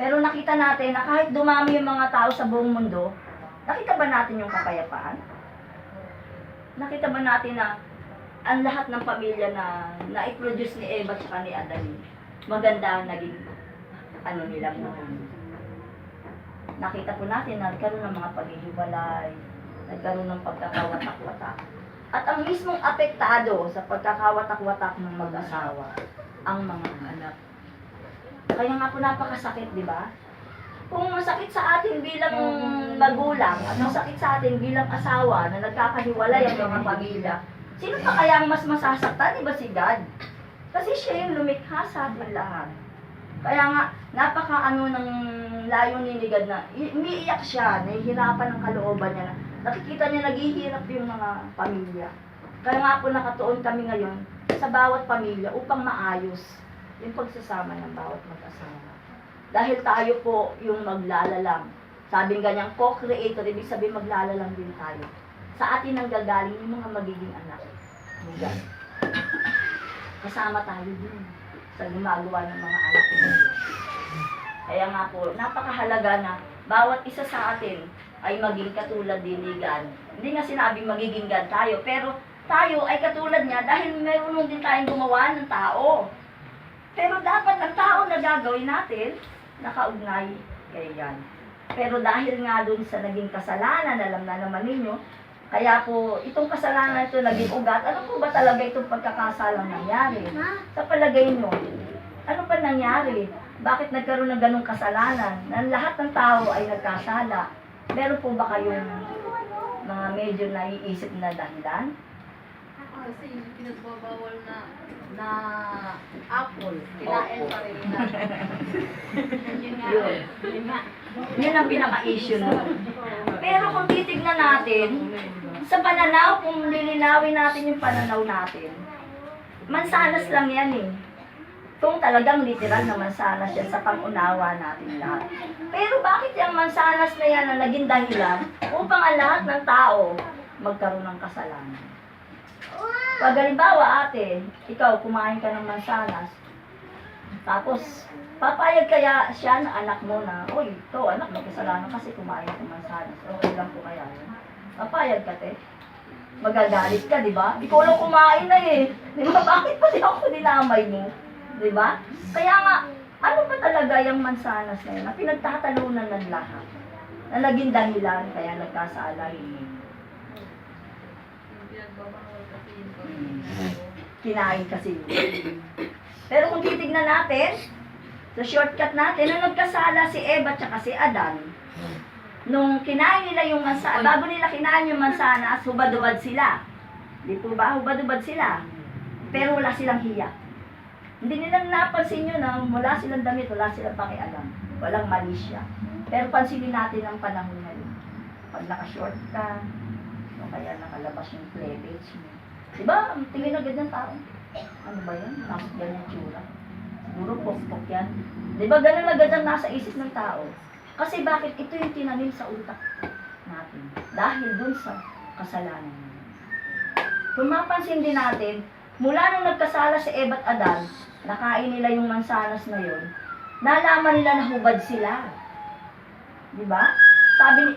Pero nakita natin na kahit dumami yung mga tao sa buong mundo, nakita ba natin yung kapayapaan? Nakita ba natin na ang lahat ng pamilya na na-produce ni Eva at ni Adan, maganda ang naging nila buhay. Nakita po natin na nagkaroon ng mga paghihiwalay, nagkaroon ng pagkakawatak-watak. At ang mismong apektado sa pagkakawatak-watak ng mag-asawa, ang mga anak. Kaya nga po napakasakit, di ba? Kung masakit sa atin bilang magulang, at masakit sa atin bilang asawa na nagkakahiwalay ang mga pamilya, sino pa kaya ang mas masasaktan? Di ba si God? Kasi siya yung lumikha sa atin lahat. Kaya nga, napaka-ano ng layunin ni God na umiiyak siya, nahihirapan ng kalooban niya. Nakikita niya naghihirap yung mga pamilya. Kaya nga po nakatuon kami ngayon sa bawat pamilya upang maayos yung pagsasama ng bawat mag-asawa. Dahil tayo po yung maglalalang. Sabing ganyang co-creator, ibig sabihin maglalalang din tayo. Sa atin ang gagaling yung mga magiging anak. Kasama tayo din sa gumagawa ng mga anak ninyo. Kaya nga po, napakahalaga na bawat isa sa atin ay maging katulad din ni God. Hindi nga sinabing magiging God tayo, pero tayo ay katulad niya dahil mayroon din tayong gumawa ng tao. Pero dapat ang tao na gagawin natin, nakaugnay kay God. Pero dahil nga dun sa naging kasalanan, alam na naman ninyo, kaya po, itong kasalanan ito naging ugat. Ano po ba talaga itong pagkakasalang nangyari? Sa palagay nyo, ano pa nangyari? Bakit nagkaroon ng ganong kasalanan? Na lahat ng tao ay nagkasala. Meron po ba kayong mga medyo naiisip na dahilan? Kasi yung pinagbabawal na apple, kinain pa rin na. Yun ang pinaka-issue nun. Pero kung titignan natin, sa pananaw, kung lilinawin natin yung pananaw natin, mansanas lang yan eh. Kung talagang literal na mansanas yan sa pangunawa natin lahat. Pero bakit yung mansanas na yan na naging dahilan upang ang lahat ng tao magkaroon ng kasalanan? Pag halimbawa ate, ikaw kumain ka ng mansanas, tapos papayag kaya siya na anak mo na, uy, ito anak, may kasalanan kasi kumain ng mansanas. Okay lang po kaya yun. Papayag ka te. Magagalit ka, di ba? Ikaw lang kumain na eh. Di ba? Bakit pa di ako dinamay mo? Di ba? Kaya nga, ano ba talaga yung mansanas na yun? Na pinagtatalunan ng lahat. Na naging dahilan, kaya nagkasala yun. Kinain kasi yun. Pero kung titignan natin, sa shortcut natin, nung nagkasala si Eva at si Adan, nung kinain nila yung mansanas, bago nila kinain yung mansanas, hubad-hubad sila. Di po ba? Hubad-hubad sila. Pero wala silang hiya. Hindi nila napansin yun na wala silang damit, wala silang pakialam. Walang malisya. Pero pansinin natin ang panahon ngayon. Pag naka-short ka, o kaya nakalabas yung cleavage mo. Diba? Ang tingin agad ng tao. Ano ba yan? Nasa ganyan tsura. Siguro pok-pok yan. Diba ganun agad ang nasa isip ng tao? Kasi bakit ito yung tinanim sa utak natin? Dahil dun sa kasalanan natin. Kung mapansin din natin, mula nung nagkasala si Eva at Adan, nakain nila yung mansanas na yun, nalaman nila na hubad sila. Diba? Sabi ni,